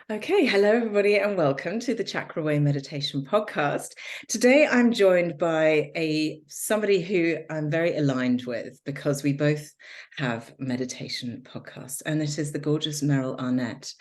Okay, hello everybody, and welcome to the Chakra Meditation Podcast. Today, I'm joined by somebody who I'm very aligned with because we both have meditation podcasts, and it is the gorgeous Meryl Arnett,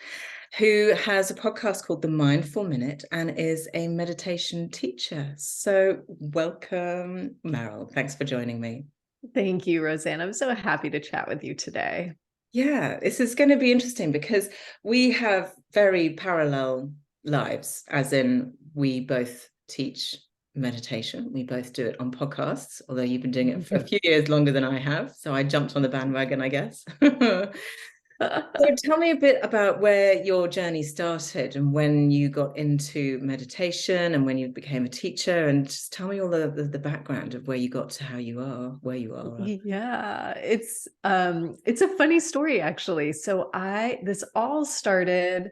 who has a podcast called The Mindful Minute and is a meditation teacher. So, welcome, Meryl. Thanks for joining me. Thank you, Roseanne. I'm so happy to chat with you today. Yeah, this is going to be interesting because we have very parallel lives, as in we both teach meditation. We both do it on podcasts, although you've been doing it for a few years longer than I have. So I jumped on the bandwagon, I guess. So tell me a bit about where your journey started and when you got into meditation and when you became a teacher, and just tell me all the background of where you got to where you are. Yeah, it's a funny story actually. So this all started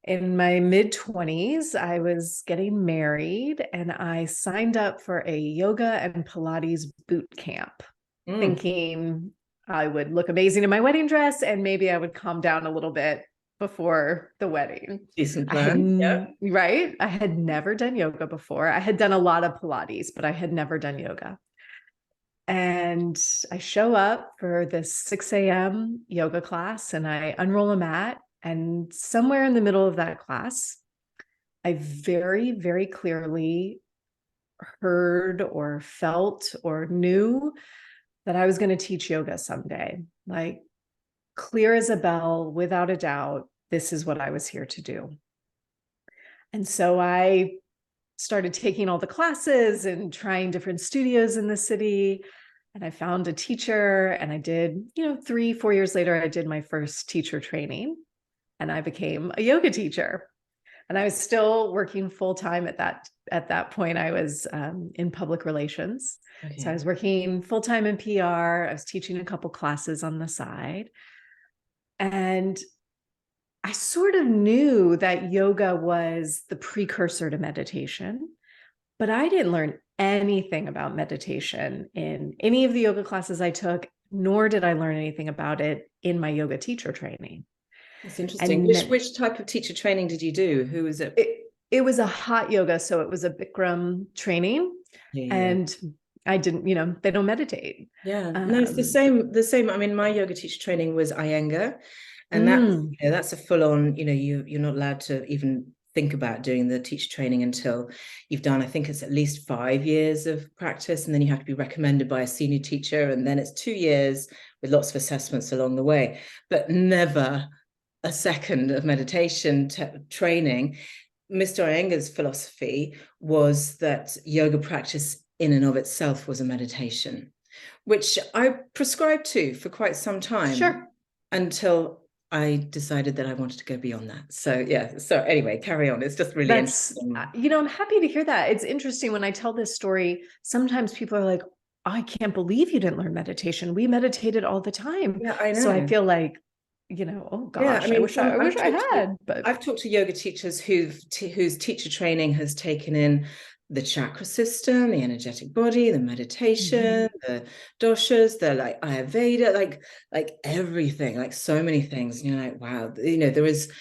in my mid-20s. I was getting married and I signed up for a yoga and Pilates boot camp, thinking I would look amazing in my wedding dress and maybe I would calm down a little bit before the wedding. Decent plan. Yeah. Right? I had never done yoga before. I had done a lot of Pilates, but I had never done yoga. And I show up for this 6 a.m. yoga class and I unroll a mat. And somewhere in the middle of that class, I very, very clearly heard or felt or knew that I was going to teach yoga someday. Like, clear as a bell, without a doubt, this is what I was here to do. And so I started taking all the classes and trying different studios in the city. And I found a teacher and I did, 3-4 years later, I did my first teacher training and I became a yoga teacher. And I was still working full time at that point. I was in public relations. Okay. So I was working full time in PR. I was teaching a couple classes on the side. And I sort of knew that yoga was the precursor to meditation, but I didn't learn anything about meditation in any of the yoga classes I took, nor did I learn anything about it in my yoga teacher training. That's interesting. Which type of teacher training did you do? Who was it? It was a hot yoga. So it was a Bikram training. Yeah. And I didn't, they don't meditate. Yeah, no, it's the same. I mean, my yoga teacher training was Iyengar, and that's a full-on, you're not allowed to even think about doing the teacher training until you've done, I think it's at least 5 years of practice, and then you have to be recommended by a senior teacher, and then it's 2 years with lots of assessments along the way, but never a second of meditation training. Mr. Iyengar's philosophy was that yoga practice in and of itself was a meditation, which I prescribed to for quite some time. Sure. Until I decided that I wanted to go beyond that. So yeah. So anyway, carry on. It's just really interesting. I'm happy to hear that. It's interesting when I tell this story, sometimes people are like, I can't believe you didn't learn meditation. We meditated all the time. Yeah, I know. So I feel like, oh gosh, yeah, I mean, I wish I had. But I've talked to yoga teachers whose teacher training has taken in the chakra system, the energetic body, the meditation, the doshas, the like Ayurveda, like everything, like so many things. And you're like, wow, there is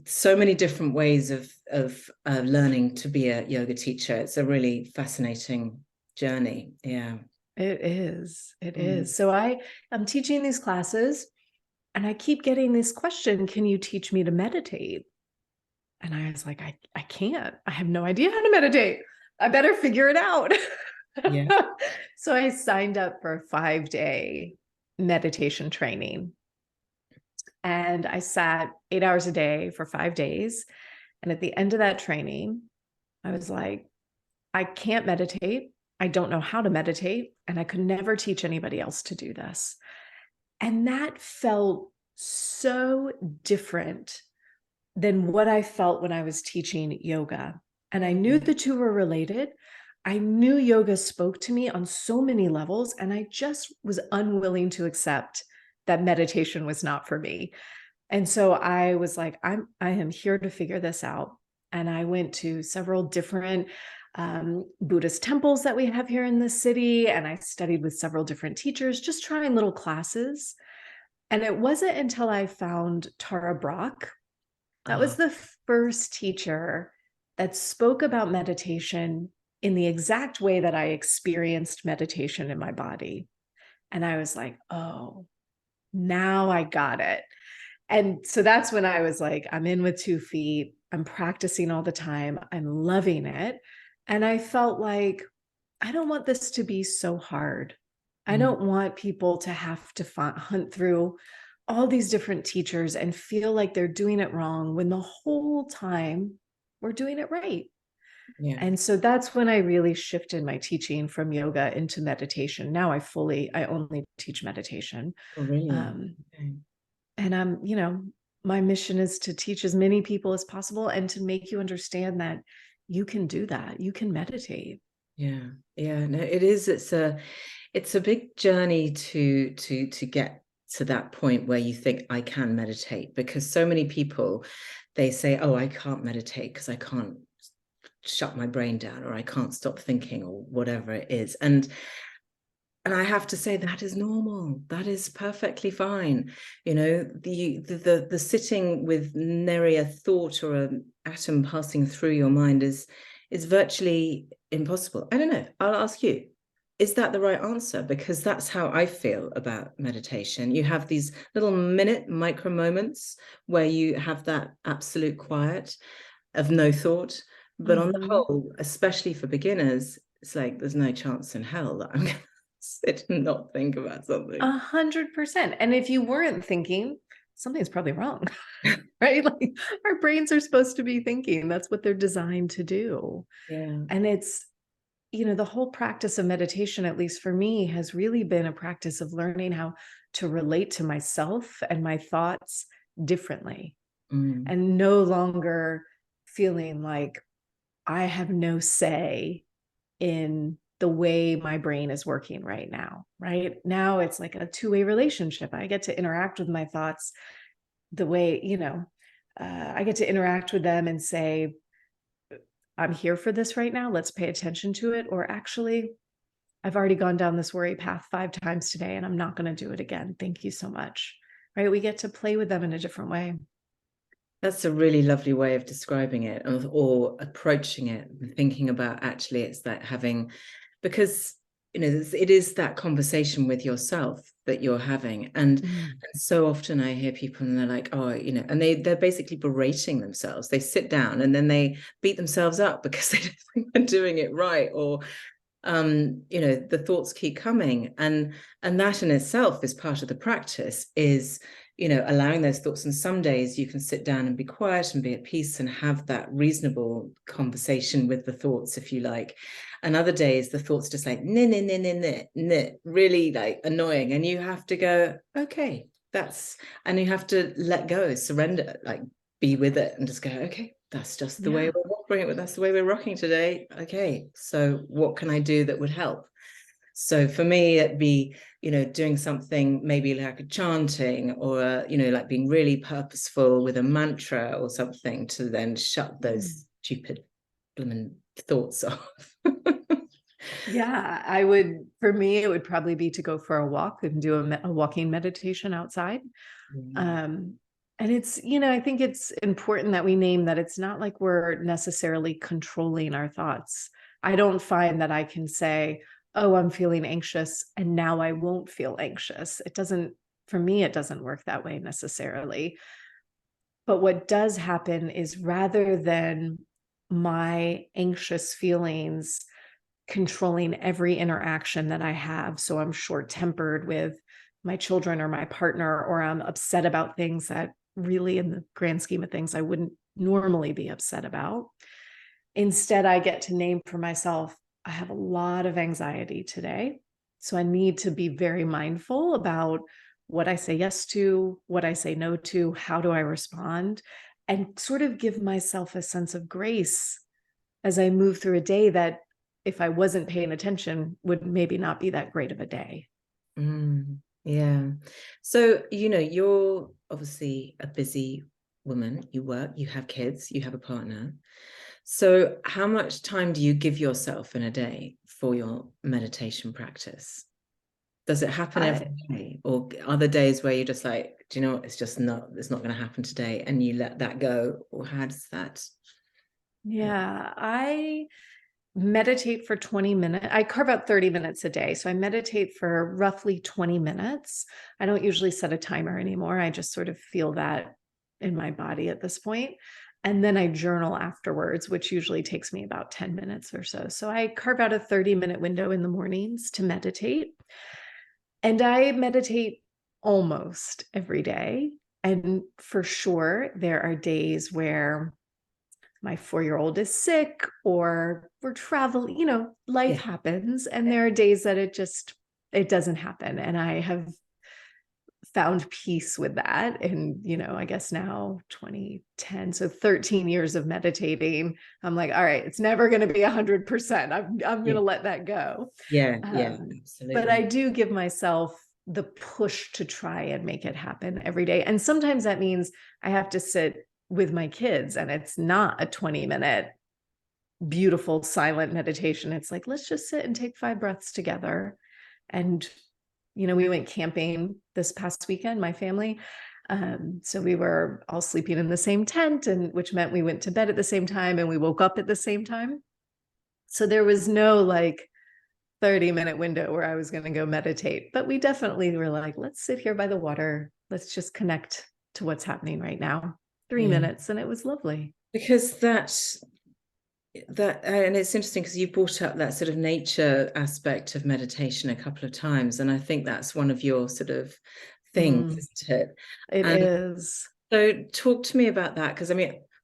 so many different ways of learning to be a yoga teacher. It's a really fascinating journey. Yeah, it is. It is. So I'm teaching these classes. And I keep getting this question, can you teach me to meditate? And I was like, I can't. I have no idea how to meditate. I better figure it out. Yeah. So I signed up for a 5-day meditation training. And I sat 8 hours a day for 5 days. And at the end of that training, I was like, I can't meditate. I don't know how to meditate. And I could never teach anybody else to do this. And that felt so different than what I felt when I was teaching yoga. And I knew the two were related. I knew yoga spoke to me on so many levels, and I just was unwilling to accept that meditation was not for me. And so I was like, I am here to figure this out. And I went to several different Buddhist temples that we have here in the city. And I studied with several different teachers, just trying little classes. And it wasn't until I found Tara Brach, That was the first teacher that spoke about meditation in the exact way that I experienced meditation in my body. And I was like, oh, now I got it. And so that's when I was like, I'm in with 2 feet. I'm practicing all the time. I'm loving it. And I felt like, I don't want this to be so hard. I don't want people to have to hunt through all these different teachers and feel like they're doing it wrong when the whole time we're doing it right. Yeah. And so that's when I really shifted my teaching from yoga into meditation. Now I only teach meditation. Oh, really? Okay. And my mission is to teach as many people as possible and to make you understand that you can do that. You can meditate. Yeah. Yeah. No, it is. It's a big journey to get to that point where you think I can meditate, because so many people, they say, oh, I can't meditate because I can't shut my brain down, or I can't stop thinking, or whatever it is. And I have to say that is normal. That is perfectly fine. The sitting with nary a thought or an atom passing through your mind is virtually impossible. I don't know. I'll ask you, is that the right answer? Because that's how I feel about meditation. You have these little micro moments where you have that absolute quiet of no thought. But on the whole, especially for beginners, it's like there's no chance in hell that I'm going to sit and not think about something. 100%. And if you weren't thinking, something's probably wrong, right? Like our brains are supposed to be thinking. That's what they're designed to do. Yeah. And it's, the whole practice of meditation, at least for me, has really been a practice of learning how to relate to myself and my thoughts differently, and no longer feeling like I have no say in the way my brain is working right now. Right now, it's like a two-way relationship. I get to interact with my thoughts the way, I get to interact with them and say, I'm here for this right now. Let's pay attention to it. Or actually, I've already gone down this worry path 5 times today and I'm not going to do it again. Thank you so much. Right? We get to play with them in a different way. That's a really lovely way of describing it, or approaching it, thinking about, actually, it's that having, because it is that conversation with yourself that you're having. And so often I hear people and they're like, oh, and they're basically berating themselves. They sit down and then they beat themselves up because they don't think they're doing it right, or the thoughts keep coming, and that in itself is part of the practice, is allowing those thoughts. And some days you can sit down and be quiet and be at peace and have that reasonable conversation with the thoughts, if you like. And other days the thoughts just like really like annoying, and you have to go, okay, and you have to let go, surrender, like be with it and just go, okay, that's just the way that's the way we're rocking today. Okay, so what can I do that would help? So for me, it'd be, doing something maybe like a chanting, or, like being really purposeful with a mantra or something, to then shut those stupid blooming thoughts off. Yeah, for me, it would probably be to go for a walk and do a walking meditation outside. And it's, I think it's important that we name that it's not like we're necessarily controlling our thoughts. I don't find that I can say, oh, I'm feeling anxious and now I won't feel anxious. For me, it doesn't work that way necessarily. But what does happen is, rather than my anxious feelings controlling every interaction that I have, so I'm short-tempered with my children or my partner, or I'm upset about things that really, in the grand scheme of things, I wouldn't normally be upset about. Instead, I get to name for myself, I have a lot of anxiety today. So I need to be very mindful about what I say yes to, what I say no to, how do I respond, and sort of give myself a sense of grace as I move through a day that, if I wasn't paying attention, would maybe not be that great of a day. Yeah. So, you're obviously a busy woman. You work, you have kids, you have a partner. So how much time do you give yourself in a day for your meditation practice? Does it happen every day, or are there days where you're just like, do you know what, it's not going to happen today, and you let that go? Or how does that? Yeah, I meditate for 20 minutes. I carve out 30 minutes a day. So I meditate for roughly 20 minutes. I don't usually set a timer anymore. I just sort of feel that in my body at this point. And then I journal afterwards, which usually takes me about 10 minutes or so. So I carve out a 30-minute window in the mornings to meditate. And I meditate almost every day. And for sure, there are days where my 4-year-old is sick or we're traveling, life happens. And there are days that it doesn't happen. And I have found peace with that. And, I guess now 2010, so 13 years of meditating, I'm like, all right, it's never going to be 100%. I'm going to let that go. Yeah, absolutely. But I do give myself the push to try and make it happen every day. And sometimes that means I have to sit with my kids and it's not a 20-minute beautiful silent meditation. It's like, let's just sit and take 5 breaths together. And, we went camping this past weekend, my family. So we were all sleeping in the same tent, and which meant we went to bed at the same time and we woke up at the same time. So there was no 30-minute window where I was going to go meditate, but we definitely were like, let's sit here by the water. Let's just connect to what's happening right now. 3 minutes. And it was lovely. Because that, and it's interesting because you brought up that sort of nature aspect of meditation a couple of times. And I think that's one of your sort of things, isn't it? It is. So talk to me about that. Because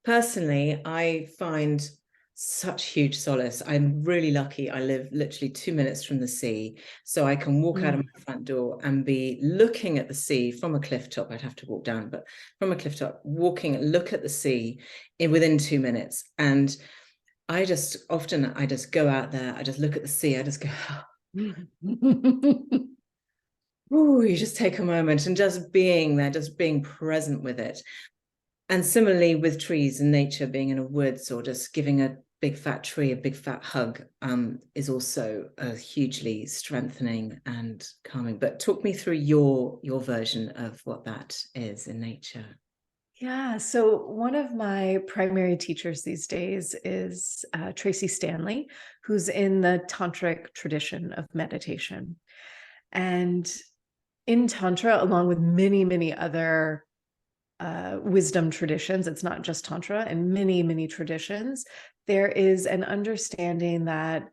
personally, I find such huge solace. I'm really lucky. I live literally 2 minutes from the sea. So I can walk out of my front door and be looking at the sea from a cliff top. I'd have to walk down, but from a cliff top, look at the sea within 2 minutes. And I just go out there, I just look at the sea, I just go, oh, you just take a moment and just being there, just being present with it. And similarly with trees and nature, being in a woods or just giving a big fat tree a big fat hug is also hugely strengthening and calming. But talk me through your version of what that is in nature. Yeah. So one of my primary teachers these days is Tracy Stanley, who's in the tantric tradition of meditation. And in Tantra, along with many, many other wisdom traditions, it's not just Tantra, and many, many traditions, there is an understanding that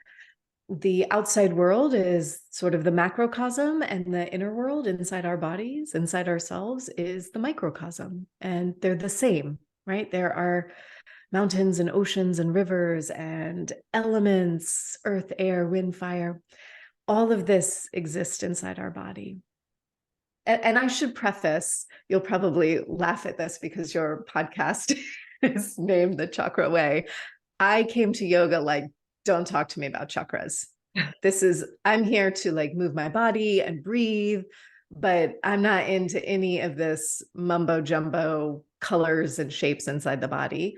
the outside world is sort of the macrocosm, and the inner world inside our bodies, inside ourselves, is the microcosm. And they're the same, right? There are mountains and oceans and rivers and elements, earth, air, wind, fire. All of this exists inside our body. And I should preface, you'll probably laugh at this because your podcast is named The Chakra Way. I came to yoga like, don't talk to me about chakras. I'm here to move my body and breathe, but I'm not into any of this mumbo jumbo colors and shapes inside the body,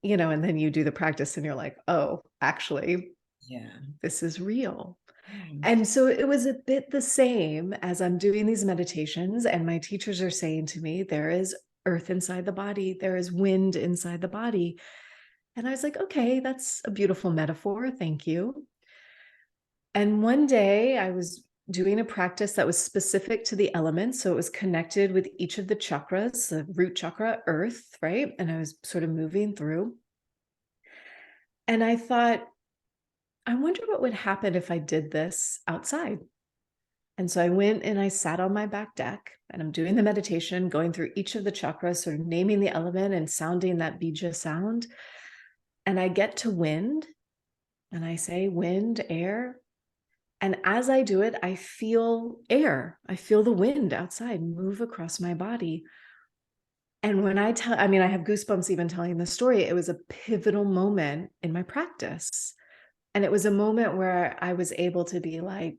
and then you do the practice and you're like, oh, actually, this is real. And so it was a bit the same as I'm doing these meditations and my teachers are saying to me, there is earth inside the body, there is wind inside the body. And I was like, okay, that's a beautiful metaphor. Thank you. And one day I was doing a practice that was specific to the elements. So it was connected with each of the chakras, the root chakra, earth, right? And I was sort of moving through. And I thought, I wonder what would happen if I did this outside. And so I went and I sat on my back deck and I'm doing the meditation, going through each of the chakras, sort of naming the element and sounding that bija sound. And I get to wind and I say wind, air. And as I do it, I feel air. I feel the wind outside move across my body. And when I have goosebumps even telling the story. It was a pivotal moment in my practice. And it was a moment where I was able to be like,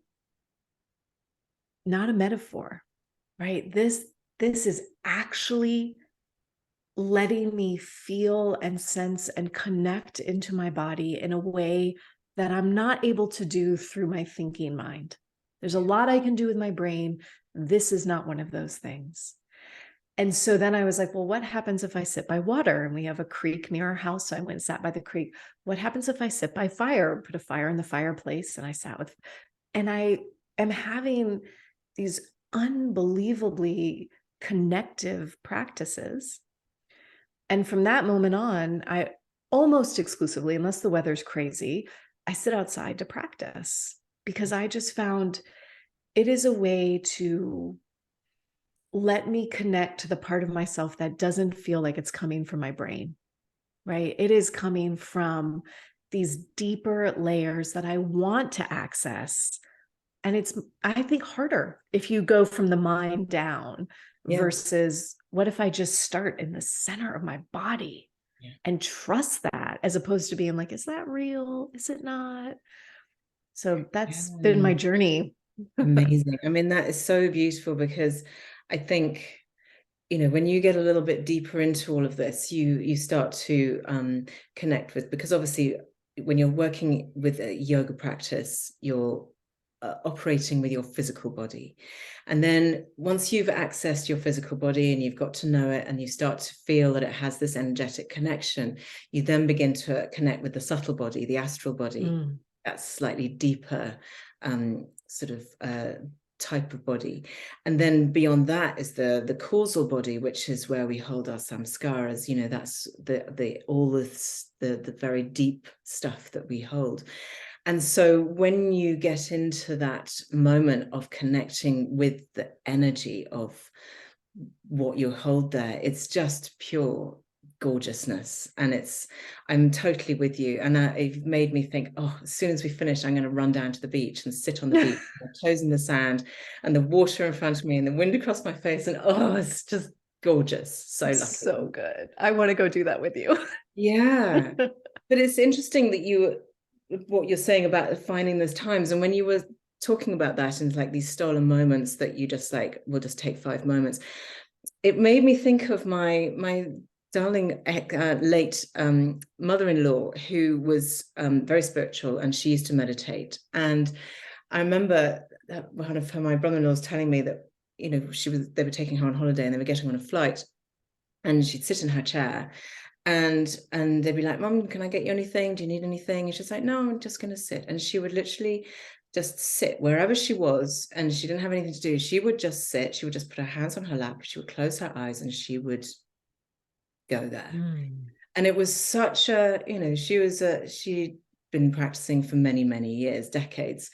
not a metaphor, right? This is actually letting me feel and sense and connect into my body in a way that I'm not able to do through my thinking mind. There's a lot I can do with my brain. This is not one of those things. And so then I was like, well, what happens if I sit by water? And we have a creek near our house. So I went and sat by the creek. What happens if I sit by fire, put a fire in the fireplace? And I sat with, and I am having these unbelievably connective practices. And from that moment on, I almost exclusively, unless the weather's crazy, I sit outside to practice, because I just found it is a way to let me connect to the part of myself that doesn't feel like it's coming from my brain, right? It is coming from these deeper layers that I want to access. And it's, I think, harder if you go from the mind down versus what if I just start in the center of my body and trust that, as opposed to being like, is that real? Is it not? So that's been my journey. Amazing. I mean, that is so beautiful, because I think, when you get a little bit deeper into all of this, you start to connect with, because obviously when you're working with a yoga practice, you're operating with your physical body. And then once you've accessed your physical body and you've got to know it, and you start to feel that it has this energetic connection, you then begin to connect with the subtle body, the astral body. That's slightly deeper sort of type of body. And then beyond that is the causal body, which is where we hold our samskaras. That's the very deep stuff that we hold. And so when you get into that moment of connecting with the energy of what you hold there, it's just pure gorgeousness. And I'm totally with you. And it made me think, as soon as we finish, I'm going to run down to the beach and sit on the beach, my toes in the sand and the water in front of me and the wind across my face. And it's just gorgeous. So lucky. So good. I want to go do that with you. Yeah. But it's interesting that what you're saying about finding those times. And when you were talking about that, and like these stolen moments that you just like, we'll just take 5 moments, it made me think of my darling late mother-in-law, who was very spiritual, and she used to meditate. And I remember one of my brother-in-laws telling me that they were taking her on holiday, and they were getting on a flight, and she'd sit in her chair, and they'd be like, Mom, can I get you anything? Do you need anything? And she's like, no, I'm just going to sit. And she would literally just sit wherever she was, and she didn't have anything to do. She would just sit. She would just put her hands on her lap. She would close her eyes, and she would go there. And it was such a, she'd been practicing for many, many years, decades.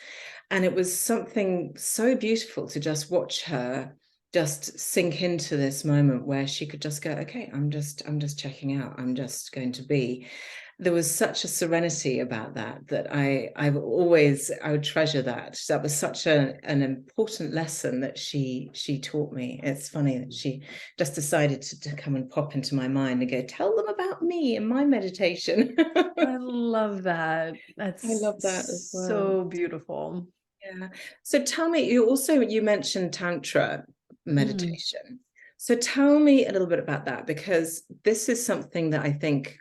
And it was something so beautiful to just watch her just sink into this moment where she could just go, okay, I'm just checking out. I'm just going to be. There was such a serenity about that I would treasure that. That was such an important lesson that she taught me. It's funny that she just decided to come and pop into my mind and go, tell them about me and my meditation. I love that. I love that as well. So beautiful. Yeah. So tell me, you mentioned Tantra meditation. So tell me a little bit about that, because this is something that I think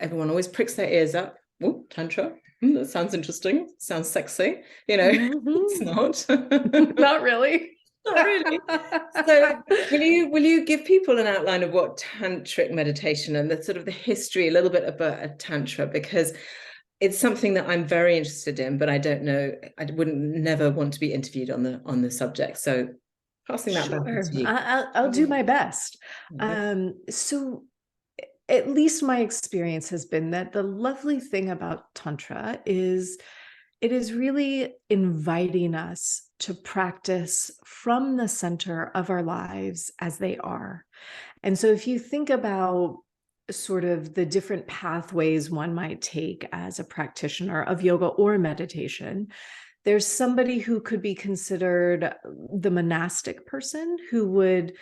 everyone always pricks their ears up. Oh, Tantra. That sounds interesting. Sounds sexy. It's not. Not really. Not really. So will you give people an outline of what tantric meditation and the sort of the history, a little bit about a tantra, because it's something that I'm very interested in, but I don't know, I wouldn't never want to be interviewed on the subject. So passing that back to you. I'll do my best. So at least my experience has been that the lovely thing about Tantra is it is really inviting us to practice from the center of our lives as they are. And so if you think about sort of the different pathways one might take as a practitioner of yoga or meditation, there's somebody who could be considered the monastic person, who would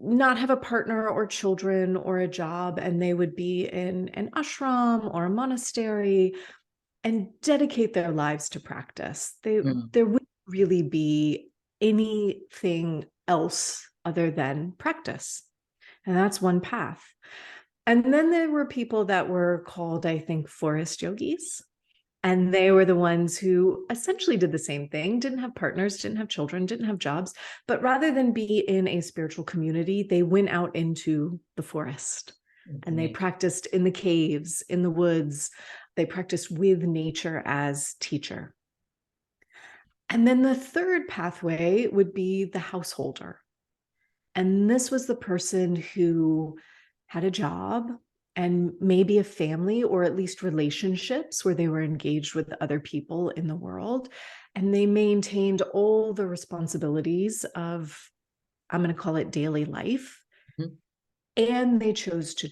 not have a partner or children or a job, and they would be in an ashram or a monastery and dedicate their lives to practice. There wouldn't really be anything else other than practice. And that's one path. And then there were people that were called, I think, forest yogis. And they were the ones who essentially did the same thing, didn't have partners, didn't have children, didn't have jobs. But rather than be in a spiritual community, they went out into the forest and they practiced in the caves, in the woods. They practiced with nature as teacher. And then the third pathway would be the householder. And this was the person who had a job and maybe a family, or at least relationships where they were engaged with other people in the world. And they maintained all the responsibilities of, I'm going to call it daily life. Mm-hmm. And they chose to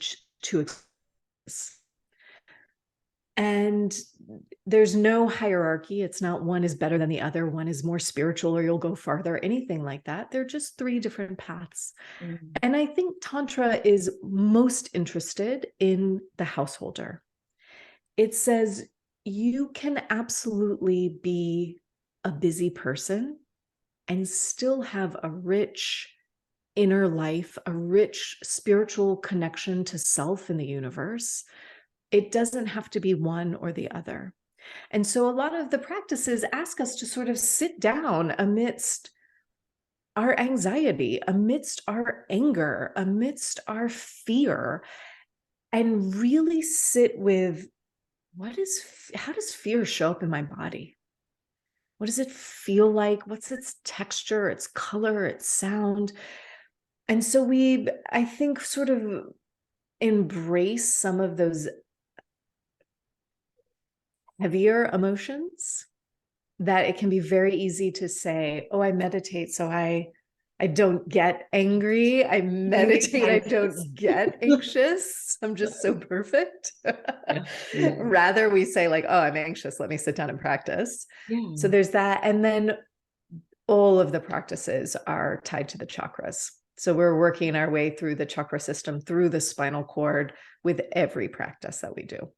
exist. And there's no hierarchy. It's not one is better than the other, one is more spiritual or you'll go farther, anything like that. They're just three different paths. Mm-hmm. And I think Tantra is most interested in the householder. It says you can absolutely be a busy person and still have a rich inner life, a rich spiritual connection to self in the universe. It doesn't have to be one or the other. And so a lot of the practices ask us to sort of sit down amidst our anxiety, amidst our anger, amidst our fear, and really sit with how does fear show up in my body? What does it feel like? What's its texture, its color, its sound? And so I think, sort of embrace some of those heavier emotions, that it can be very easy to say, oh, I meditate, so I don't get angry. I meditate, I don't get anxious. I'm just so perfect. Yeah. Yeah. Rather, we say like, oh, I'm anxious. Let me sit down and practice. Yeah. So there's that. And then all of the practices are tied to the chakras. So we're working our way through the chakra system, through the spinal cord with every practice that we do.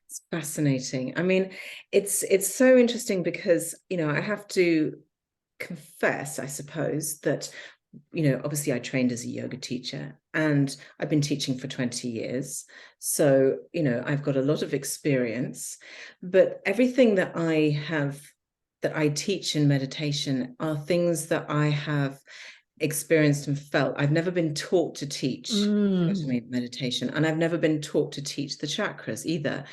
It's fascinating. I mean, it's so interesting because, I have to confess, I suppose, that, obviously I trained as a yoga teacher and I've been teaching for 20 years. So, I've got a lot of experience, but everything that I teach in meditation are things that I have experienced and felt. I've never been taught to teach meditation, and I've never been taught to teach the chakras either.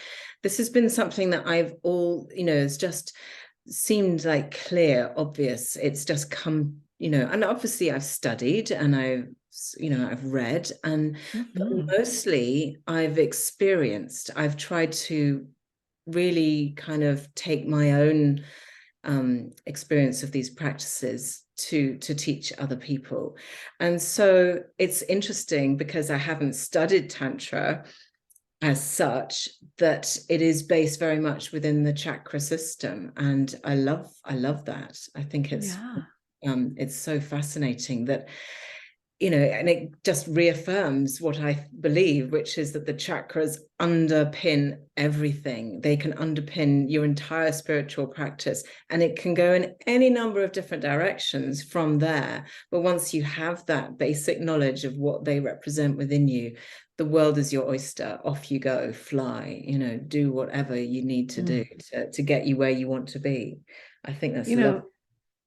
This has been something that it's just seemed like clear, obvious. It's just come, and obviously I've studied and I've read, and but mostly I've experienced. I've tried to really kind of take my own experience of these practices to teach other people. And so it's interesting because I haven't studied Tantra as such, that it is based very much within the chakra system. And I love that. I think it's so fascinating that, and it just reaffirms what I believe, which is that the chakras underpin everything. They can underpin your entire spiritual practice, and it can go in any number of different directions from there. But once you have that basic knowledge of what they represent within you, the world is your oyster. Off you go, fly, do whatever you need to do to get you where you want to be. I think that's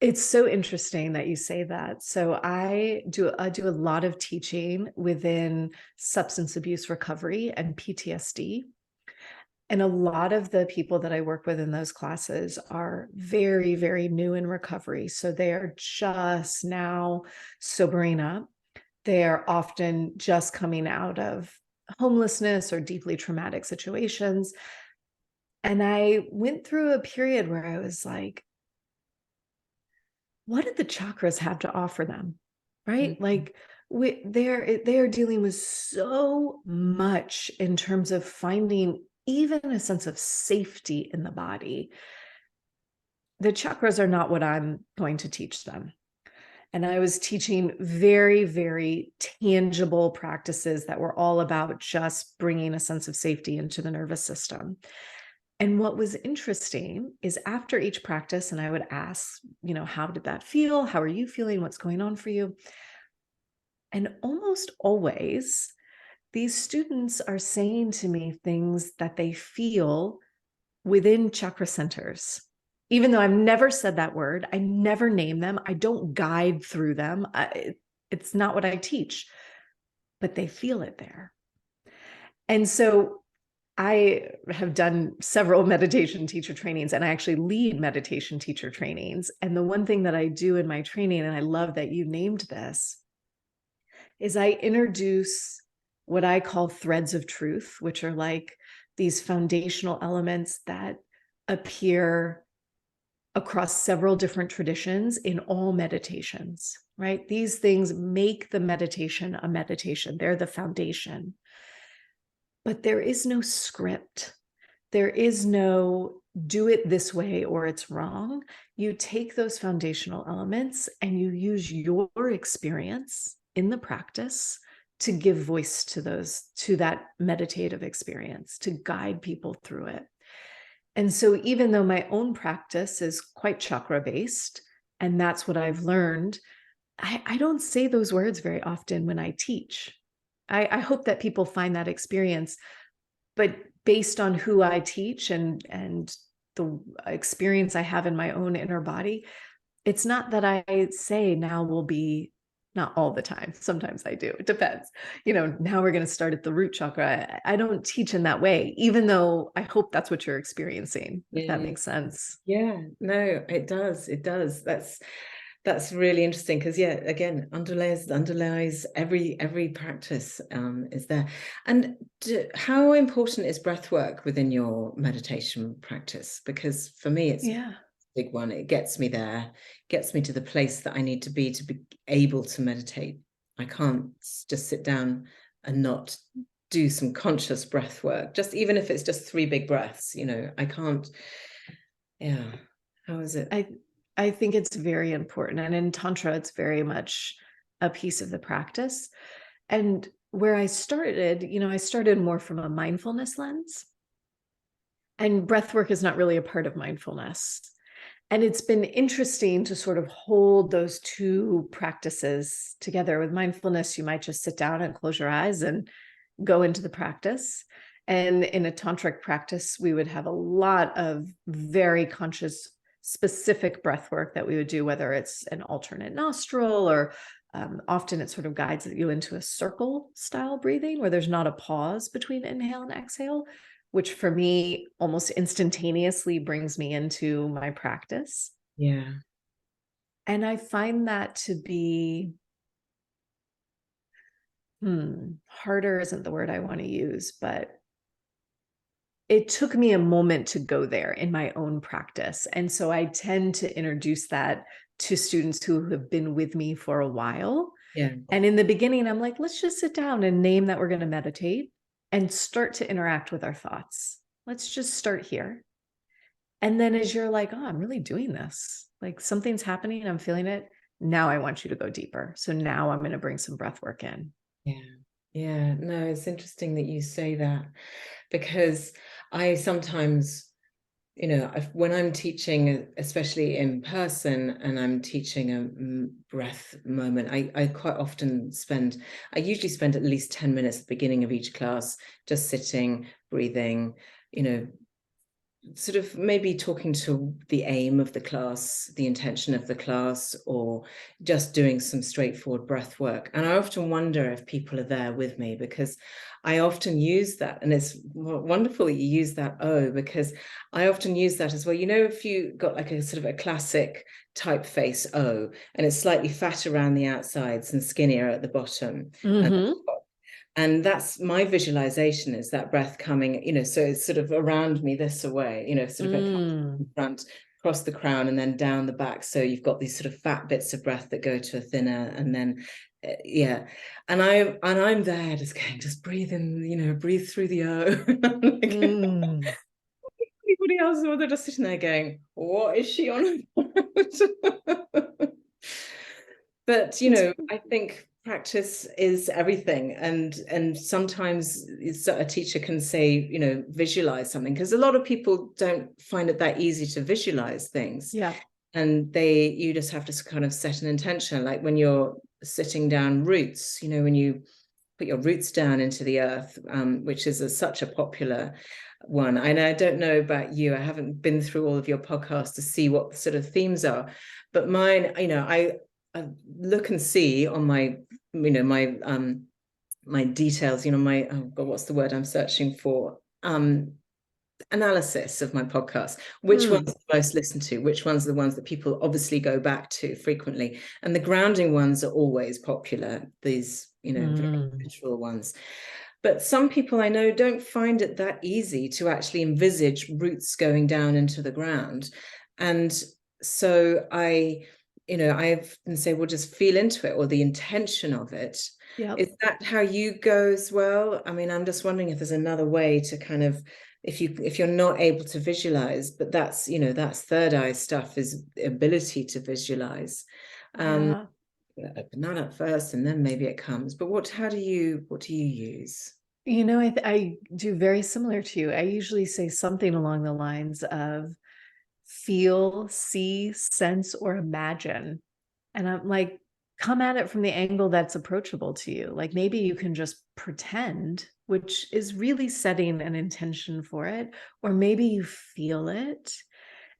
it's so interesting that you say that. So I do a lot of teaching within substance abuse recovery and PTSD. And a lot of the people that I work with in those classes are very, very new in recovery. So they are just now sobering up. They are often just coming out of homelessness or deeply traumatic situations. And I went through a period where I was like, what did the chakras have to offer them? Right? Like they are dealing with so much in terms of finding even a sense of safety in the body. The chakras are not what I'm going to teach them. And I was teaching very, very tangible practices that were all about just bringing a sense of safety into the nervous system. And what was interesting is after each practice, and I would ask, how did that feel? How are you feeling? What's going on for you? And almost always these students are saying to me things that they feel within chakra centers. Even though I've never said that word, I never name them, I don't guide through them. It's not what I teach, but they feel it there. And so I have done several meditation teacher trainings, and I actually lead meditation teacher trainings. And the one thing that I do in my training, and I love that you named this, is I introduce what I call threads of truth, which are like these foundational elements that appear across several different traditions in all meditations, right? These things make the meditation a meditation. They're the foundation. But there is no script. There is no do it this way or it's wrong. You take those foundational elements and you use your experience in the practice to give voice to that meditative experience, to guide people through it. And so even though my own practice is quite chakra based, and that's what I've learned, I don't say those words very often when I teach. I hope that people find that experience, but based on who I teach and the experience I have in my own inner body, it's not that I say now will be, not all the time. Sometimes I do. It depends. Now we're going to start at the root chakra. I don't teach in that way, even though I hope that's what you're experiencing, if that makes sense. Yeah, no, it does. It does. That's really interesting because, yeah, again, underlies every practice is there. And how important is breath work within your meditation practice? Because for me, it's a big one. It gets me there, gets me to the place that I need to be able to meditate. I can't just sit down and not do some conscious breath work, just even if it's just 3 big breaths, I can't. Yeah. How is it? I think it's very important. And in Tantra, it's very much a piece of the practice. And where I started, I started more from a mindfulness lens. And breath work is not really a part of mindfulness. And it's been interesting to sort of hold those two practices together. With mindfulness, you might just sit down and close your eyes and go into the practice. And in a tantric practice, we would have a lot of very conscious, specific breath work that we would do, whether it's an alternate nostril or often it sort of guides you into a circle style breathing where there's not a pause between inhale and exhale, which for me almost instantaneously brings me into my practice. Yeah. And I find that to be harder isn't the word I want to use, but it took me a moment to go there in my own practice. And so I tend to introduce that to students who have been with me for a while. Yeah. And in the beginning, I'm like, let's just sit down and name that we're going to meditate and start to interact with our thoughts. Let's just start here. And then as you're like, oh, I'm really doing this, like something's happening, I'm feeling it. Now I want you to go deeper. So now I'm going to bring some breath work in. Yeah. Yeah. No, it's interesting that you say that, because I sometimes, when I'm teaching, especially in person, and I'm teaching a breath moment, I quite often I usually spend at least 10 minutes at the beginning of each class, just sitting, breathing, sort of maybe talking to the aim of the class, the intention of the class, or just doing some straightforward breath work. And I often wonder if people are there with me, because I often use that, and it's wonderful that you use that because I often use that as well. If you got like a sort of a classic typeface O, and it's slightly fat around the outsides and skinnier at the bottom. And that's my visualization, is that breath coming, so it's sort of around me this away, sort of in front, across the crown, and then down the back. So you've got these sort of fat bits of breath that go to a thinner, and then, And I'm there just going, just breathe in, breathe through the O. Everybody else, they're just sitting there going, what is she on about? But, I think practice is everything. And sometimes a teacher can say, visualize something, because a lot of people don't find it that easy to visualize things. Yeah. And you just have to kind of set an intention, like when you're sitting down roots, when you put your roots down into the earth, which is such a popular one. And I don't know about you, I haven't been through all of your podcasts to see what sort of themes are, but mine, I look and see on my, my details, my, oh God, what's the word I'm searching for? Analysis of my podcast, which ones are the most listened to, which ones are the ones that people obviously go back to frequently, and the grounding ones are always popular, these very literal ones. But some people I know don't find it that easy to actually envisage roots going down into the ground. And so I often say, well, just feel into it, or the intention of it. Yep. Is that how you go as well? I mean, I'm just wondering if there's another way to kind of, if you're not able to visualize, but that's third eye stuff, is the ability to visualize. Yeah. Open that up first, and then maybe it comes. But how do you use? I do very similar to you. I usually say something along the lines of feel, see, sense, or imagine. And I'm like, come at it from the angle that's approachable to you. Like maybe you can just pretend, which is really setting an intention for it, or maybe you feel it.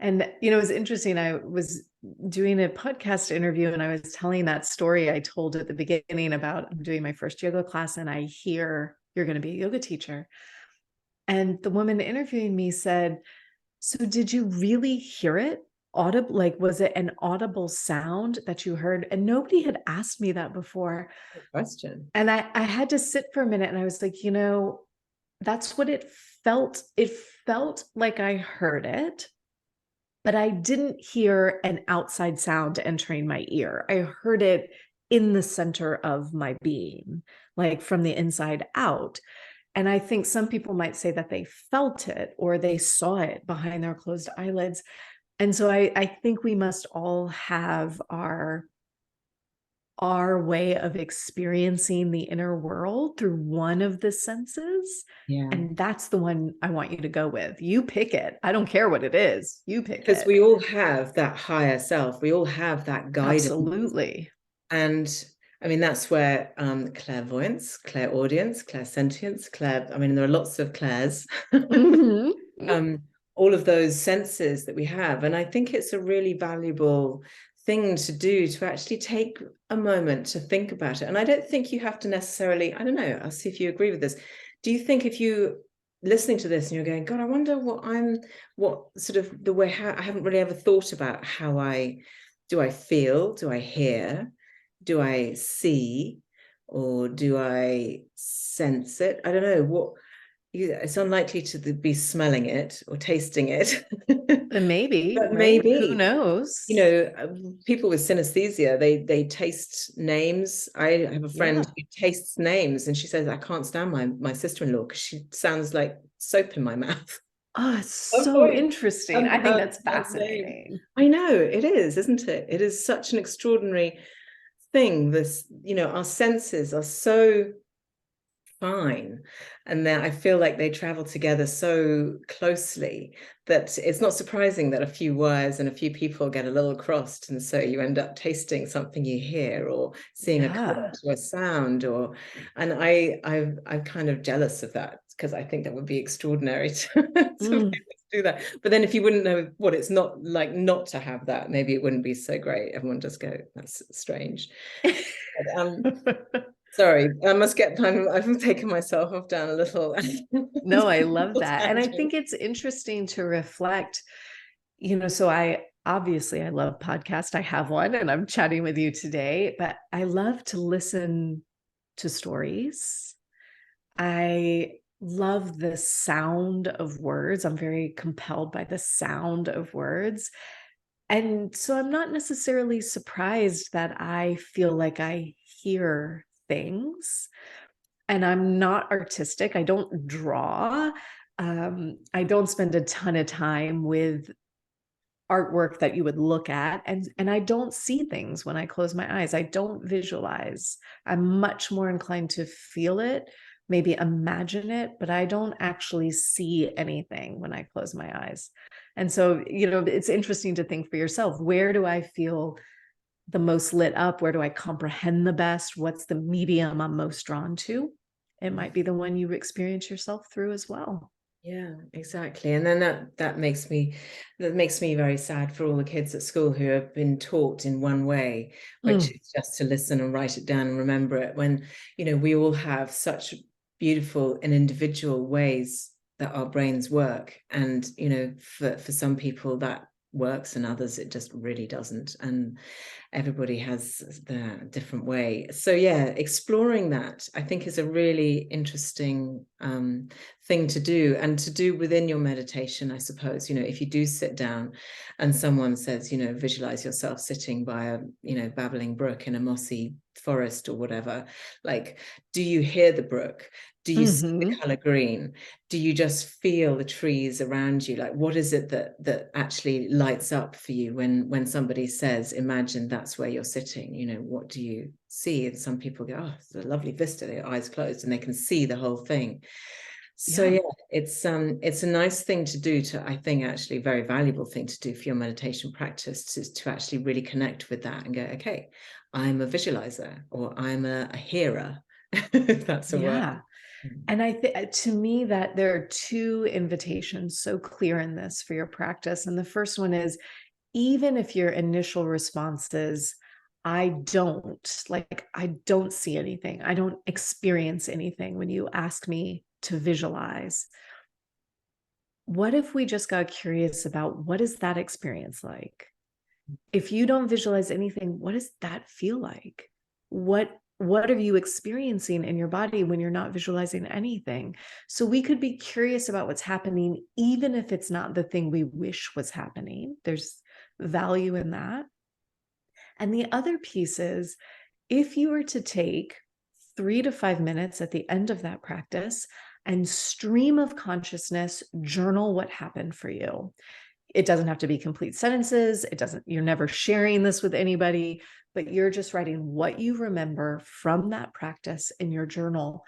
And, it was interesting. I was doing a podcast interview and I was telling that story I told at the beginning about I'm doing my first yoga class and I hear you're going to be a yoga teacher. And the woman interviewing me said, so did you really hear it? Audible, like, was it an audible sound that you heard? And nobody had asked me that before. Good question. And I had to sit for a minute and I was like, that's what it felt. It felt like I heard it, but I didn't hear an outside sound entering my ear. I heard it in the center of my being, like from the inside out. And I think some people might say that they felt it or they saw it behind their closed eyelids. And so I think we must all have our way of experiencing the inner world through one of the senses. Yeah. And that's the one I want you to go with. You pick it. I don't care what it is. You pick it. Because we all have that higher self. We all have that guidance. Absolutely. And I mean, that's where clairvoyance, clairaudience, clairsentience, there are lots of clairs. All of those senses that we have. And I think it's a really valuable thing to do, to actually take a moment to think about it. And I don't think you have to necessarily, I don't know, I'll see if you agree with this. Do you think if you listening to this and you're going, God, I wonder what sort of the way, how I haven't really ever thought about how do I feel? Do I hear? Do I see? Or do I sense it? I don't know. It's unlikely to be smelling it or tasting it. Maybe, but right? maybe, who knows? People with synesthesia, they taste names. I have a friend who tastes names, and she says, I can't stand my sister-in-law because she sounds like soap in my mouth. Oh, it's so interesting. I think that's fascinating. I know, it is, isn't it? It is such an extraordinary thing. This, our senses are so fine, and then I feel like they travel together so closely that it's not surprising that a few wires and a few people get a little crossed, and so you end up tasting something you hear or seeing a color to a sound. And I'm kind of jealous of that, because I think that would be extraordinary to do that. But then if you wouldn't know what it's not like not to have that, maybe it wouldn't be so great. Everyone just go, that's strange. But, sorry, I've taken myself off down a little. No, I love that. And I think it's interesting to reflect, so I love podcasts. I have one and I'm chatting with you today, but I love to listen to stories. I love the sound of words. I'm very compelled by the sound of words. And so I'm not necessarily surprised that I feel like I hear things. And I'm not artistic. I don't draw. I don't spend a ton of time with artwork that you would look at. And I don't see things when I close my eyes. I don't visualize. I'm much more inclined to feel it, maybe imagine it, but I don't actually see anything when I close my eyes. And so, it's interesting to think for yourself, where do I feel the most lit up? Where do I comprehend the best? What's the medium I'm most drawn to? It might be the one you experience yourself through as well. Yeah, exactly. And then that makes me very sad for all the kids at school who have been taught in one way, which is just to listen and write it down and remember it, when, you know, we all have such beautiful and individual ways that our brains work. And, you know, for some people that works, and others it just really doesn't. And everybody has their different way. So yeah, exploring that, I think, is a really interesting thing to do, and to do within your meditation, I suppose. You know, if you do sit down and someone says, you know, visualize yourself sitting by a, you know, babbling brook in a mossy forest or whatever, like, do you hear the brook? Do you see the color green? Do you just feel the trees around you? Like, what is it that actually lights up for you when somebody says, imagine that's where you're sitting? You know, what do you see? And some people go, oh, it's a lovely vista, their eyes closed and they can see the whole thing. So yeah, it's a nice thing to do, to, I think, actually a very valuable thing to do for your meditation practice, is to actually really connect with that and go, okay, I'm a visualizer, or I'm a hearer, if that's a word. And I think, to me, that there are two invitations so clear in this for your practice. And the first one is, even if your initial response is, I don't see anything, I don't experience anything when you ask me to visualize, what if we just got curious about, what is that experience like? If you don't visualize anything, what does that feel like? What are you experiencing in your body when you're not visualizing anything? So we could be curious about what's happening, even if it's not the thing we wish was happening. There's value in that. And the other piece is, if you were to take 3 to 5 minutes at the end of that practice and stream of consciousness, journal what happened for you. It doesn't have to be complete sentences. You're never sharing this with anybody, but you're just writing what you remember from that practice in your journal.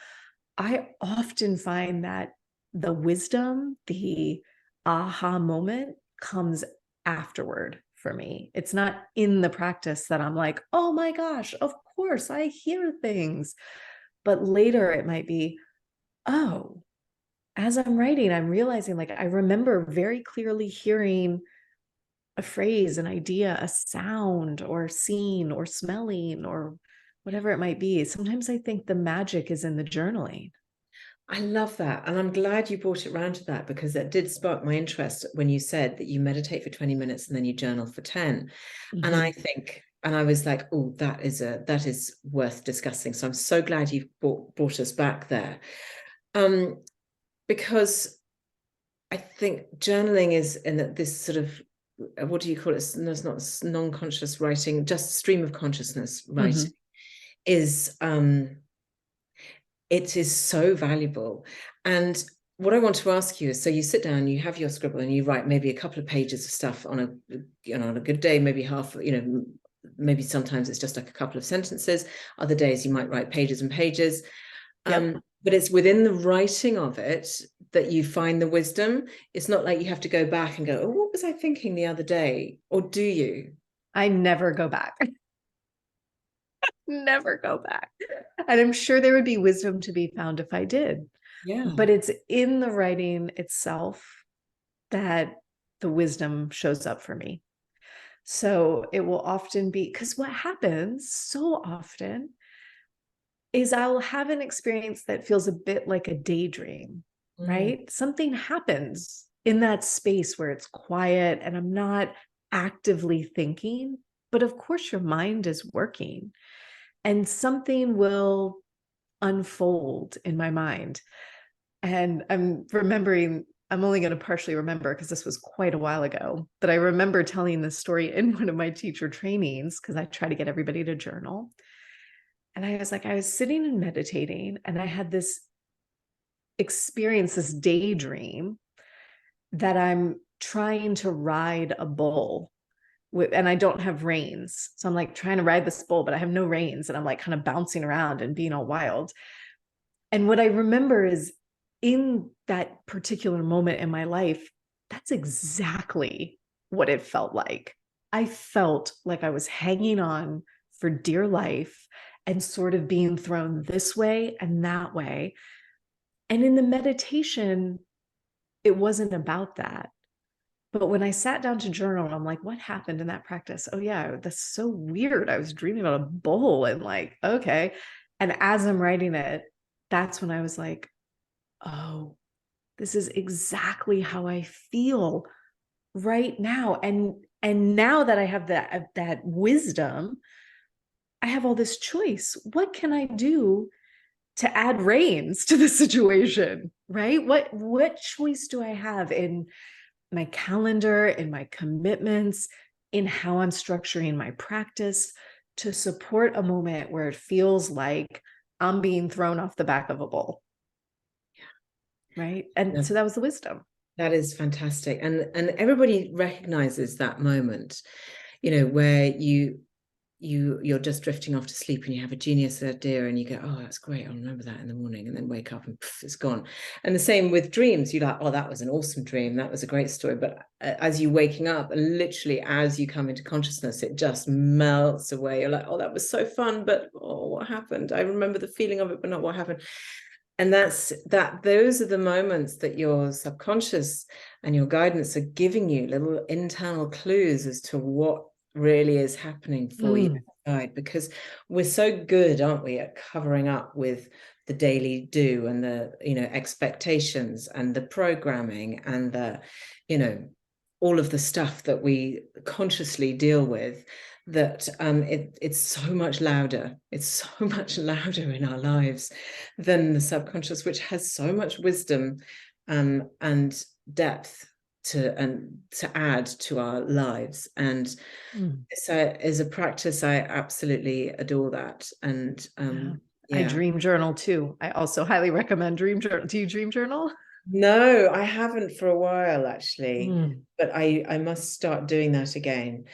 I often find that the wisdom, the aha moment, comes afterward for me. It's not in the practice that I'm like, oh my gosh, of course I hear things. But later it might be, oh, as I'm writing, I'm realizing, like, I remember very clearly hearing a phrase, an idea, a sound, or scene, or smelling, or whatever it might be. Sometimes I think the magic is in the journaling. I love that. And I'm glad you brought it round to that, because that did spark my interest when you said that you meditate for 20 minutes and then you journal for 10. And I think, and I was like, oh, that is worth discussing. So I'm so glad you brought us back there. Because I think journaling is in this sort of, what do you call it? No, it's not non-conscious writing, just stream of consciousness writing is, it is so valuable. And what I want to ask you is, so you sit down, you have your scribble, and you write maybe a couple of pages of stuff on a, you know, on a good day, maybe half, you know, maybe sometimes it's just like a couple of sentences. Other days you might write pages and pages. But it's within the writing of it that you find the wisdom. It's not like you have to go back and go, oh, what was I thinking the other day? Or do you? I never go back. Never go back. And I'm sure there would be wisdom to be found if I did. Yeah. But it's in the writing itself that the wisdom shows up for me. So it will often be, because what happens so often is I'll have an experience that feels a bit like a daydream, right? Something happens in that space where it's quiet and I'm not actively thinking, but of course your mind is working, and something will unfold in my mind. And I'm remembering, I'm only going to partially remember because this was quite a while ago, but I remember telling this story in one of my teacher trainings, because I try to get everybody to journal. And I was like, I was sitting and meditating, and I had this experience, this daydream, that I'm trying to ride a bull and I don't have reins. So I'm like trying to ride this bull, but I have no reins. And I'm like kind of bouncing around and being all wild. And what I remember is, in that particular moment in my life, that's exactly what it felt like. I felt like I was hanging on for dear life and sort of being thrown this way and that way. And in the meditation, it wasn't about that. But when I sat down to journal, I'm like, what happened in that practice? Oh, yeah, that's so weird. I was dreaming about a bowl and like, okay. And as I'm writing it, that's when I was like, oh, this is exactly how I feel right now. And now that I have that wisdom, I have all this choice. What can I do to add reins to the situation? Right? What choice do I have in my calendar, in my commitments, in how I'm structuring my practice to support a moment where it feels like I'm being thrown off the back of a bull? Right? And so that was the wisdom. That is fantastic. And everybody recognizes that moment, where you're just drifting off to sleep and you have a genius idea and you go, oh, that's great, I'll remember that in the morning, and then wake up and poof, it's gone. And the same with dreams. You're like, oh, that was an awesome dream, that was a great story, but as you're waking up, and literally as you come into consciousness, it just melts away. You're like, oh, that was so fun, but oh, what happened? I remember the feeling of it, but not what happened. And those are the moments that your subconscious and your guidance are giving you little internal clues as to what really is happening for you inside, because we're so good, aren't we, at covering up with the daily do and the expectations and the programming and the all of the stuff that we consciously deal with, that it's so much louder. It's so much louder in our lives than the subconscious, which has so much wisdom and depth to add to our lives. And so as a practice, I absolutely adore that. And I dream journal too. I also highly recommend dream journal. Do you dream journal? No, I haven't for a while, actually, but I must start doing that again.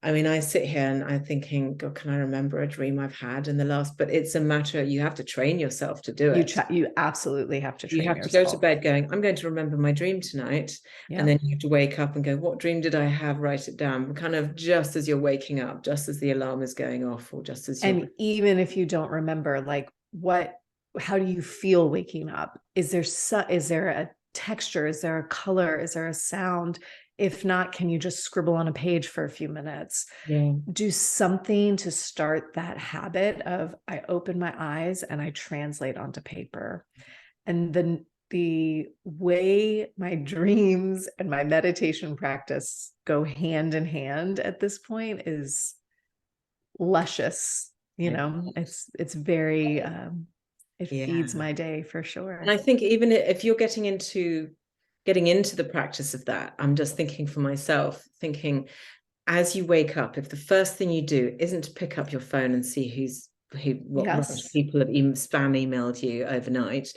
I mean, I sit here and I'm thinking, God, can I remember a dream I've had in the last? But it's a matter, you have to train yourself to do it. You absolutely have to train You have yourself. to go to bed going, I'm going to remember my dream tonight. Yeah. And then you have to wake up and go, what dream did I have? Write it down, kind of just as you're waking up, just as the alarm is going off, or just as you're... And even if you don't remember, like how do you feel waking up? Is there a texture? Is there a color? Is there a sound? If not, can you just scribble on a page for a few minutes? Yeah. Do something to start that habit of, I open my eyes and I translate onto paper. And then the way my dreams and my meditation practice go hand in hand at this point is luscious. It's very it feeds my day for sure. And I think even if you're getting into the practice of that, I'm just thinking for myself, as you wake up, if the first thing you do isn't to pick up your phone and see what rubbish people have spam emailed you overnight,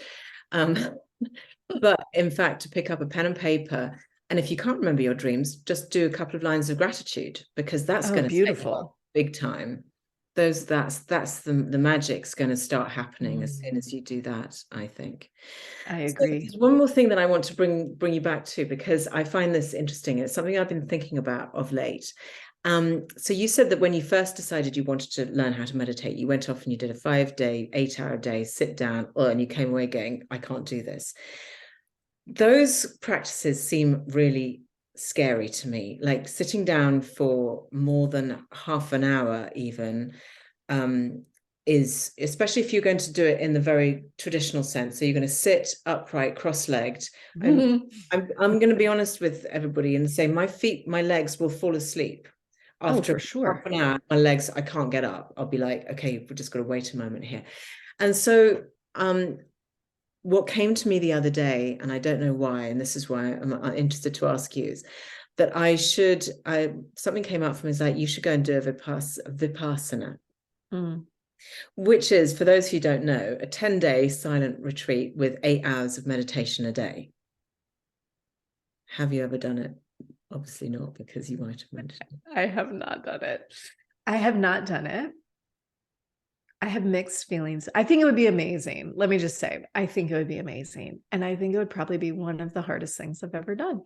but in fact to pick up a pen and paper, and if you can't remember your dreams, just do a couple of lines of gratitude, because that's going to beautiful, big time. That's the magic's going to start happening as soon as you do that, I think. I agree. So one more thing that I want to bring you back to, because I find this interesting. It's something I've been thinking about of late. So you said that when you first decided you wanted to learn how to meditate, you went off and you did a 5-day, 8-hour day, sit down, and you came away going, I can't do this. Those practices seem really scary to me, like sitting down for more than half an hour even, is, especially if you're going to do it in the very traditional sense. So you're going to sit upright, cross-legged. And I'm going to be honest with everybody and say my legs will fall asleep after for sure. half an hour. My legs, I can't get up. I'll be like, okay, we've just got to wait a moment here. And so what came to me the other day, and I don't know why, and this is why I'm interested to ask you, is that something came up from me, is like, you should go and do a vipassana, which is, for those who don't know, a 10-day silent retreat with 8 hours of meditation a day. Have you ever done it? Obviously not, because you might have mentioned it. I have not done it. I have not done it. I have mixed feelings. I think it would be amazing. Let me just say, I think it would be amazing. And I think it would probably be one of the hardest things I've ever done.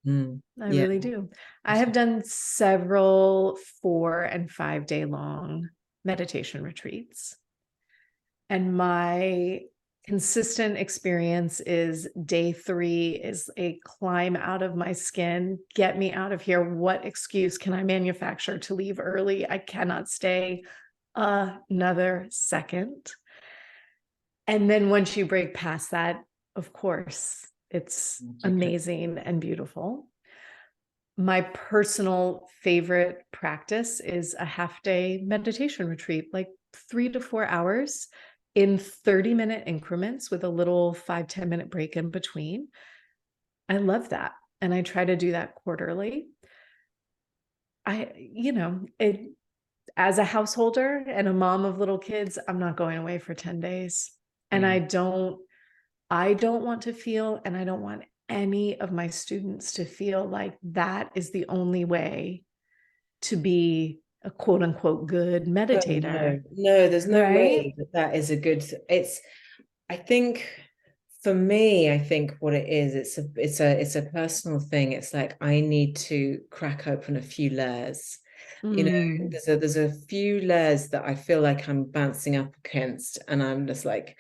I Yeah. really do. I have done several 4 and 5 day long meditation retreats. And my consistent experience is day 3 is a climb out of my skin, get me out of here. What excuse can I manufacture to leave early? I cannot stay another second. And then once you break past that, of course, it's amazing and beautiful. My personal favorite practice is a half-day meditation retreat, like 3 to 4 hours in 30-minute increments with a little 5-10 minute break in between. I love that. And I try to do that quarterly. As a householder and a mom of little kids, I'm not going away for 10 days. And I don't want to feel, and I don't want any of my students to feel like that is the only way to be a quote unquote good meditator. No, there's no right? way that is a good, I think for me, I think what it is, it's a personal thing. It's like, I need to crack open a few layers. You know, there's a few layers that I feel like I'm bouncing up against, and I'm just like,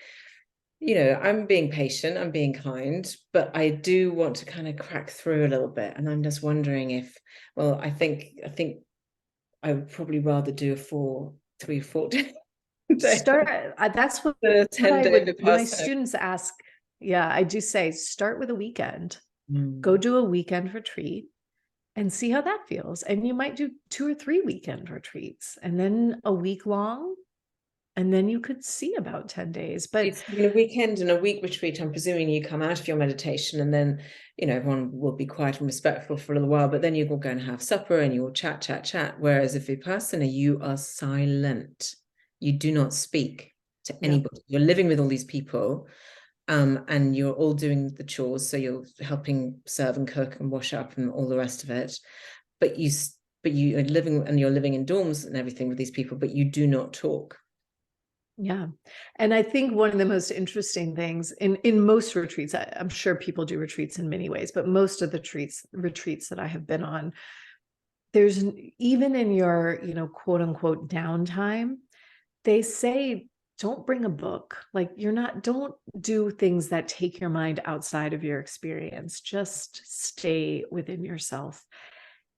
I'm being patient, I'm being kind, but I do want to kind of crack through a little bit. And I'm just wondering if, well, I think I would probably rather do a 3 or 4 day. That's what a 10 day when my students ask. Yeah, I do say, start with a weekend, go do a weekend retreat and see how that feels. And you might do 2 or 3 weekend retreats and then a week long. And then you could see about 10 days. But it's a weekend and a week retreat. I'm presuming you come out of your meditation and then, everyone will be quiet and respectful for a little while, but then you will go and have supper and you will chat. Whereas if Vipassana, you are silent. You do not speak to anybody. You're living with all these people, and you're all doing the chores. So you're helping serve and cook and wash up and all the rest of it. But you are living, and you're living in dorms and everything with these people, but you do not talk. Yeah. And I think one of the most interesting things in most retreats, I'm sure people do retreats in many ways, but most of the retreats that I have been on, there's even in your, quote unquote downtime, they say, don't bring a book. Like don't do things that take your mind outside of your experience. Just stay within yourself.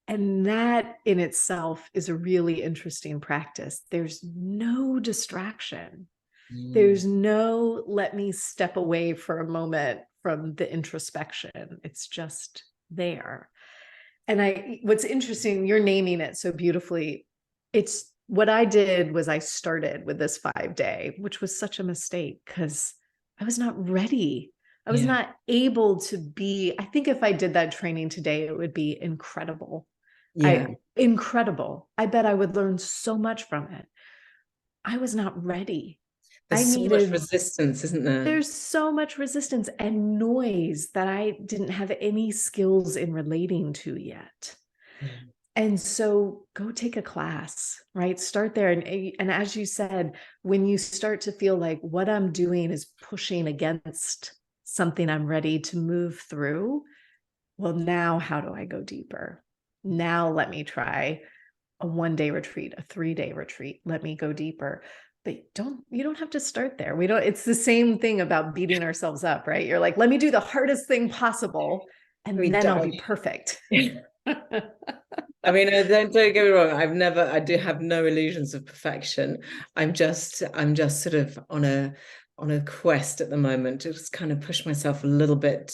And that in itself is a really interesting practice. There's no distraction. There's no, let me step away for a moment from the introspection. It's just there. And what's interesting, you're naming it so beautifully. It's what I did was I started with this 5-day, which was such a mistake because I was not ready. I was not able to be, I think if I did that training today, it would be incredible. Incredible. I bet I would learn so much from it. I was not ready. There's so much resistance, isn't there? There's so much resistance and noise that I didn't have any skills in relating to yet. And so go take a class, right? Start there. And as you said, when you start to feel like what I'm doing is pushing against something I'm ready to move through, well, now how do I go deeper? Now let me try a 1-day retreat, a 3-day retreat. Let me go deeper. But you don't have to start there. It's the same thing about beating ourselves up, right? You're like, let me do the hardest thing possible and then I'll be perfect. I mean, don't get me wrong. I do have no illusions of perfection. I'm just sort of on a quest at the moment to just kind of push myself a little bit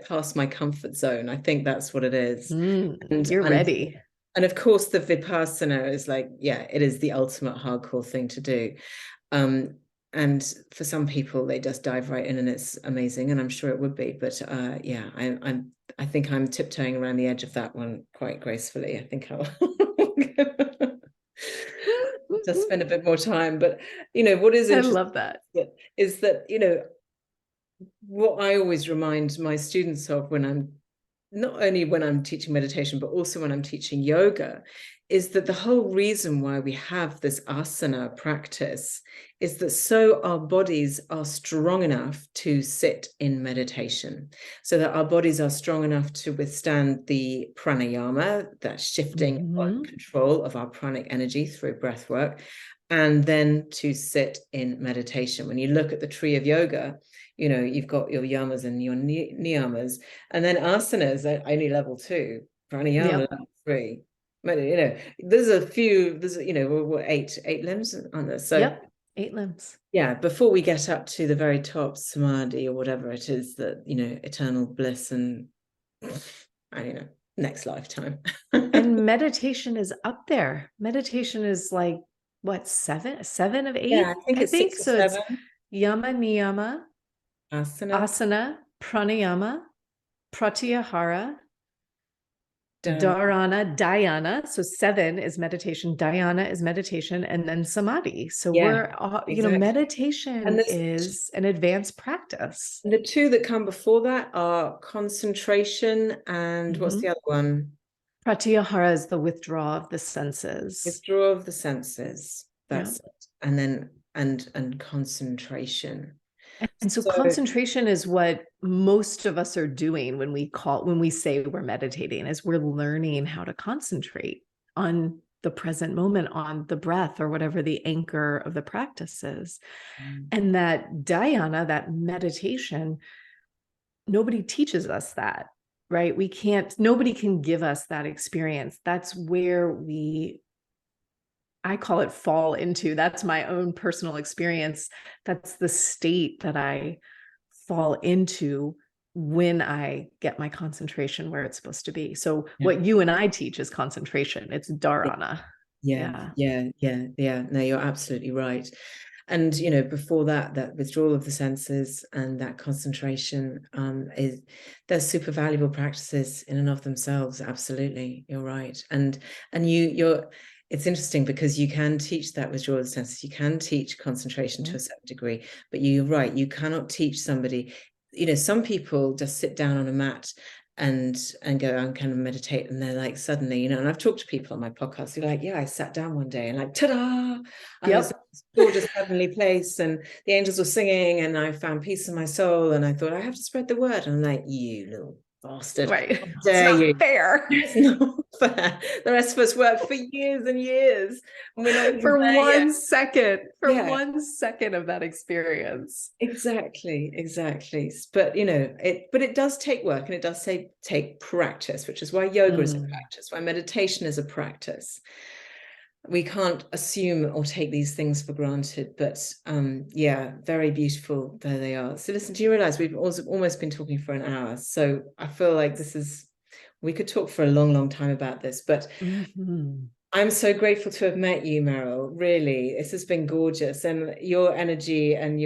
past my comfort zone. I think that's what it is. You're ready. And of course, the Vipassana is like, it is the ultimate hardcore thing to do. And for some people, they just dive right in and it's amazing. And I'm sure it would be. But I think I'm tiptoeing around the edge of that one quite gracefully. I think I'll just spend a bit more time. But, what is interesting, I love that. Is that, what I always remind my students of not only when I'm teaching meditation, but also when I'm teaching yoga, is that the whole reason why we have this asana practice is that so our bodies are strong enough to sit in meditation, so that our bodies are strong enough to withstand the pranayama, that shifting on control of our pranic energy through breath work, and then to sit in meditation. When you look at the tree of yoga, you know, you've got your yamas and your niyamas, and then asanas are only level 2, pranayama level 3. But, you know, there's a few, there's, you know, what, eight limbs on this. So yep, 8 limbs. Yeah, before we get up to the very top, samadhi or whatever it is, that, you know, eternal bliss and I don't know, next lifetime. And meditation is up there. Meditation is like what, 7 of 8? Yeah, I think it's 6 or so 7. It's yama, niyama, asana, pranayama, pratyahara, dharana, dhyana. So 7 is meditation, dhyana is meditation, and then samadhi. So we're all, you know, meditation is an advanced practice. And the 2 that come before that are concentration and what's the other one? Pratyahara is the withdrawal of the senses. Withdrawal of the senses. That's it. And then and concentration. And so concentration is what most of us are doing when we say we're meditating, is we're learning how to concentrate on the present moment, on the breath, or whatever the anchor of the practice is. And that dhyana, that meditation, nobody teaches us that, right? Nobody can give us that experience. That's where I call it fall into. That's my own personal experience. That's the state that I fall into when I get my concentration where it's supposed to be. So what you and I teach is concentration. It's dharana. Yeah. No, you're absolutely right. And, you know, before that withdrawal of the senses and that concentration, they're super valuable practices in and of themselves. Absolutely. You're right. And it's interesting because you can teach that withdrawal of the senses. You can teach concentration to a certain degree, but you're right. You cannot teach somebody, you know, some people just sit down on a mat and go and kind of meditate, and they're like, suddenly, you know, and I've talked to people on my podcast who are like, yeah, I sat down one day and like, ta-da, I was in this gorgeous heavenly place and the angels were singing and I found peace in my soul and I thought I have to spread the word. And I'm like, you little bastard, right? It's not fair. It's not fair. The rest of us work for years and years, and we're not even for there 1 yet. second, 1 second of that experience. Exactly. But you know, it does take work, and it does take practice, which is why yoga is a practice, why meditation is a practice. We can't assume or take these things for granted, but yeah, very beautiful. There they are. So listen, do you realize we've also almost been talking for an hour? So I feel like we could talk for a long, long time about this, but I'm so grateful to have met you, Meryl. Really, this has been gorgeous, and your energy and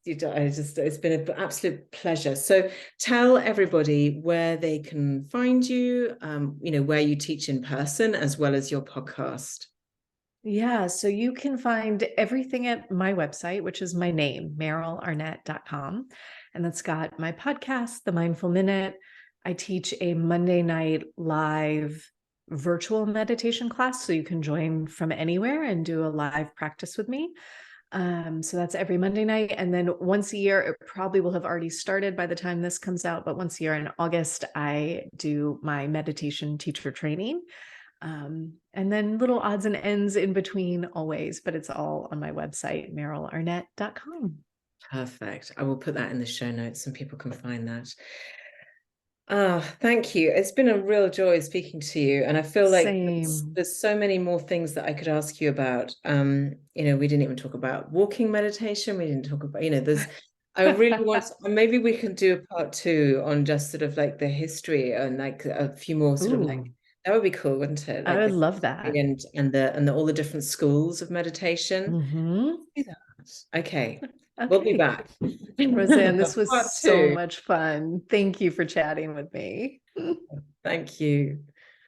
it's been an absolute pleasure. So tell everybody where they can find you, you know, where you teach in person as well as your podcast. Yeah, so you can find everything at my website, which is my name, merylarnett.com. And that's got my podcast, The Mindful Minute. I teach a Monday night live virtual meditation class, so you can join from anywhere and do a live practice with me. So that's every Monday night. And then once a year, it probably will have already started by the time this comes out, but once a year in August, I do my meditation teacher training. And then little odds and ends in between always, but it's all on my website, merylarnett.com. Perfect. I will put that in the show notes and people can find that. Thank you. It's been a real joy speaking to you. And I feel like there's so many more things that I could ask you about. You know, we didn't even talk about walking meditation. We didn't talk about, you know, I really want to, maybe we can do a part 2 on just sort of like the history and like a few more sort of like, that would be cool, wouldn't it? Like I would love that. And all the different schools of meditation. Do that. Okay. We'll be back. Roseanne, this was so much fun. Thank you for chatting with me. Thank you.